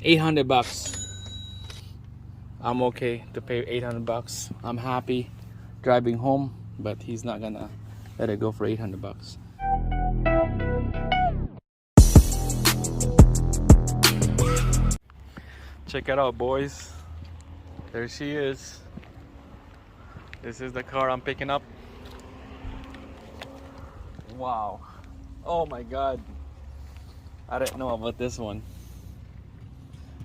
800 bucks. I'm okay to pay 800 bucks. I'm happy driving home, but he's not gonna let it go for 800 bucks. Check it out, boys. There she is. This is the car I'm picking up. Wow. Oh my god. I didn't know about this one.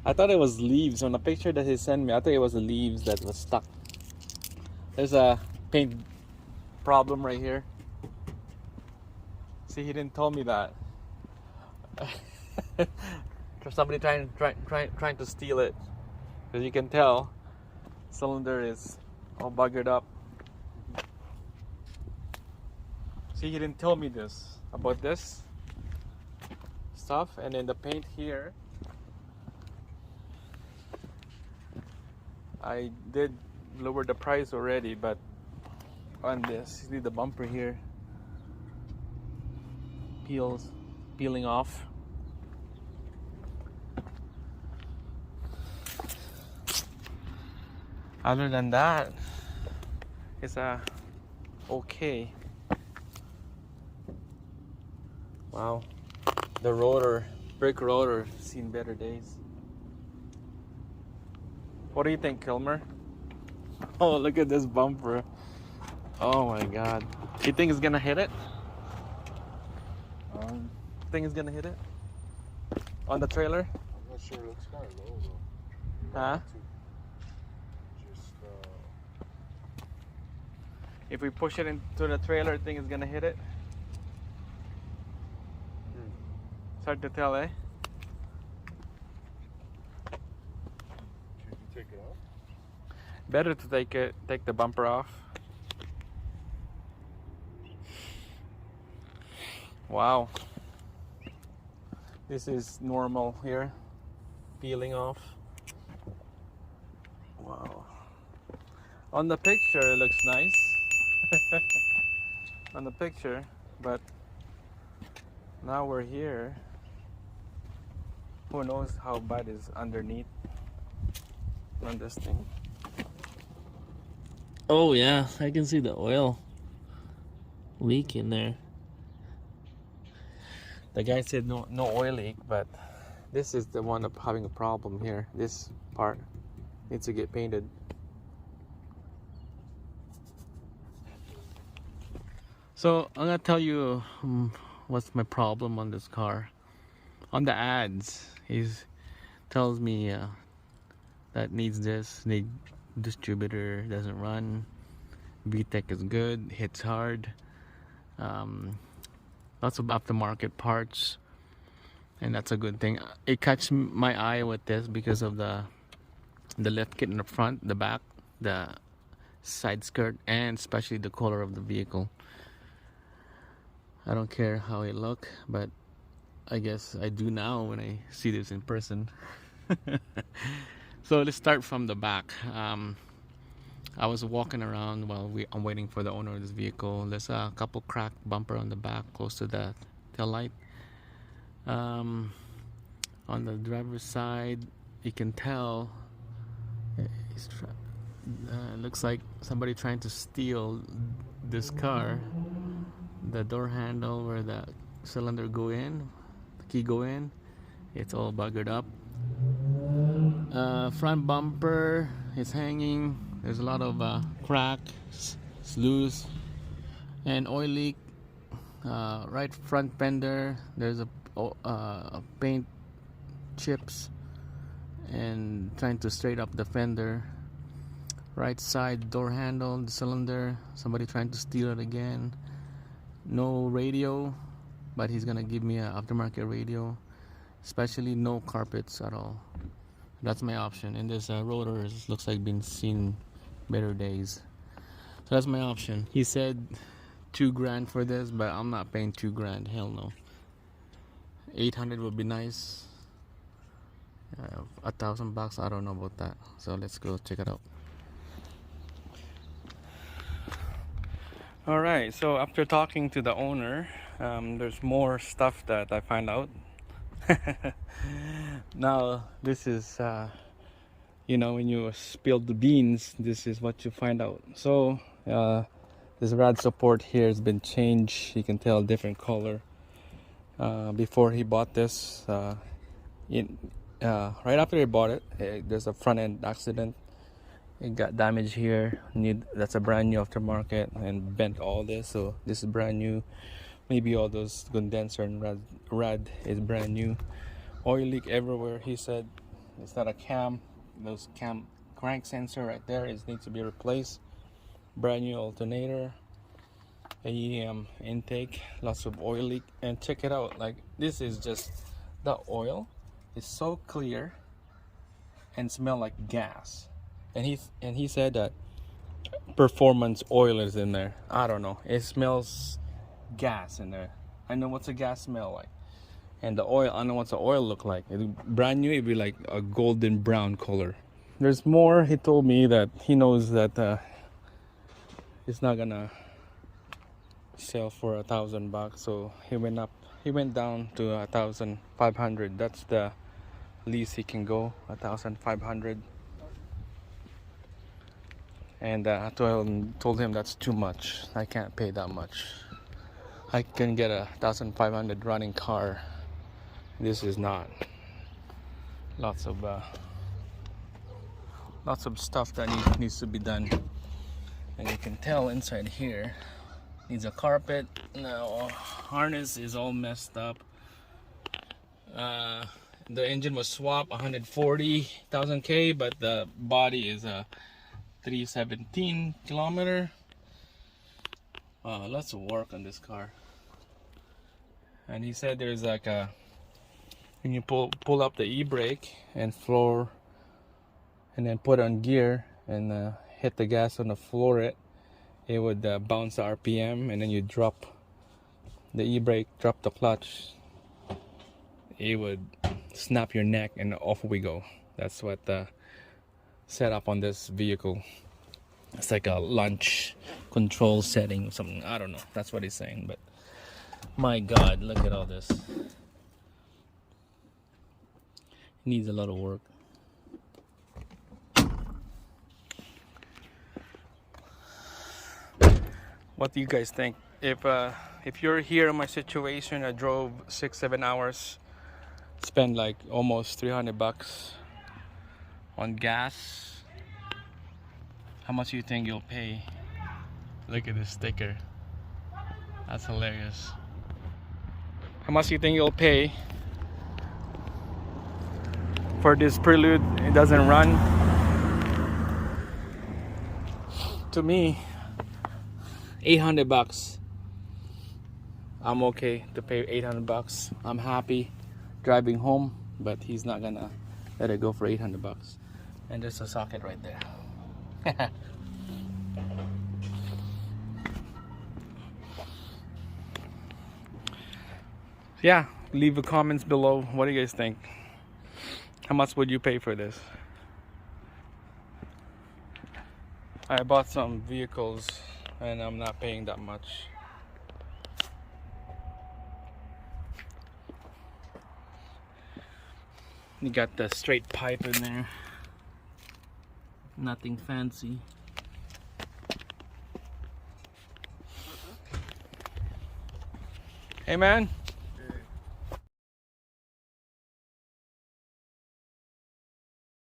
I thought it was leaves. On the picture that he sent me, I thought it was the leaves that was stuck. There's a paint problem right here. See, he didn't tell me that. Somebody trying to steal it. Because you can tell, cylinder is all buggered up. See, he didn't tell me this about this stuff, and then the paint here. I did lower the price already, but on this, see the bumper here peeling off. Other than that, it's okay. Wow, the rotor, brake rotor, seen better days. What do you think, Kilmer? Oh, look at this bumper. Oh my god. You think it's gonna hit it? Think it's gonna hit it? On the trailer? I'm not sure, it looks kind of low though. Huh? Just, If we push it into the trailer, think it's gonna hit it? It's hard to tell, eh? Can you take it off? Better to take the bumper off. Wow. This is normal here. Peeling off. Wow. On the picture it looks nice. On the picture, but now we're here. Who knows how bad is underneath on this thing. Oh yeah, I can see the oil leak in there. The guy said no oil leak, but this is the one of having a problem here. This part needs to get painted. So I'm gonna tell you what's my problem on this car. On the ads, he tells me that needs this, need distributor, doesn't run, VTEC is good, hits hard, lots of aftermarket parts, and that's a good thing. It catches my eye with this because of the lift kit in the front, the back, the side skirt, and especially the color of the vehicle. I don't care how it look, but I guess I do now when I see this in person. So let's start from the back. I was walking around while I'm waiting for the owner of this vehicle. There's a couple cracked bumper on the back close to the tail light. On the driver's side, you can tell it looks like somebody trying to steal this car. The door handle where the cylinder go in, the key go in, it's all buggered up. Front bumper is hanging. There's a lot of cracks, it's loose, and oil leak. Right front fender, there's a paint chips, and trying to straighten up the fender. Right side door handle, the cylinder, somebody trying to steal it again. No radio, but he's gonna give me an aftermarket radio. Especially no carpets at all. That's my option. And this rotor looks like been seen better days. So that's my option. He said $2,000 for this, but I'm not paying $2,000. Hell no. 800 would be nice. $1,000, I don't know about that. So let's go check it out. All right, so after talking to the owner, there's more stuff that I find out. Now this is you know, when you spill the beans, this is what you find out. So this rad support here has been changed. You can tell different color. Before he bought this, right after he bought it, there's a front end accident. It got damaged here. That's a brand new aftermarket and bent all this. So this is brand new. Maybe all those condenser and rad is brand new. Oil leak everywhere. He said it's not a cam. Those crank sensor right there needs to be replaced. Brand new alternator. AEM intake. Lots of oil leak. And check it out. Like, this is just the oil. It's so clear and smell like gas. And he said that performance oil is in there. I don't know. It smells gas in there. I know what's a gas smell like. And the oil, I know what's the oil look like. Brand new, it'd be like a golden brown color. There's more. He told me that he knows that it's not gonna sell for $1,000, so he went down to 1,500. That's the least he can go, 1,500. And I told him that's too much. I can't pay that much. I can get a 1,500 running car. This is not. Lots of stuff that needs to be done. And you can tell inside here needs a carpet. Now harness is all messed up. The engine was swapped 140,000 K, but the body is a 317 kilometer. Lots of work on this car. And he said there's like a, when you pull up the e-brake and floor, and then put on gear and hit the gas on the floor, it would bounce the RPM, and then you drop the e-brake, drop the clutch, it would snap your neck and off we go. That's what set up on this vehicle. It's like a launch control setting or something. I don't know. That's what he's saying. But my God, look at all this. It needs a lot of work. What do you guys think? If you're here in my situation, I drove 6-7 hours, spent like almost $300 on gas. How much do you think you'll pay? Look at this sticker. That's hilarious. How much do you think you'll pay for this Prelude? It doesn't run. To me, $800. I'm okay to pay $800. I'm happy driving home, but he's not gonna let it go for $800. And there's a socket right there. Yeah, leave the comments below. What do you guys think? How much would you pay for this? I bought some vehicles and I'm not paying that much. You got the straight pipe in there. Nothing fancy. Hey man,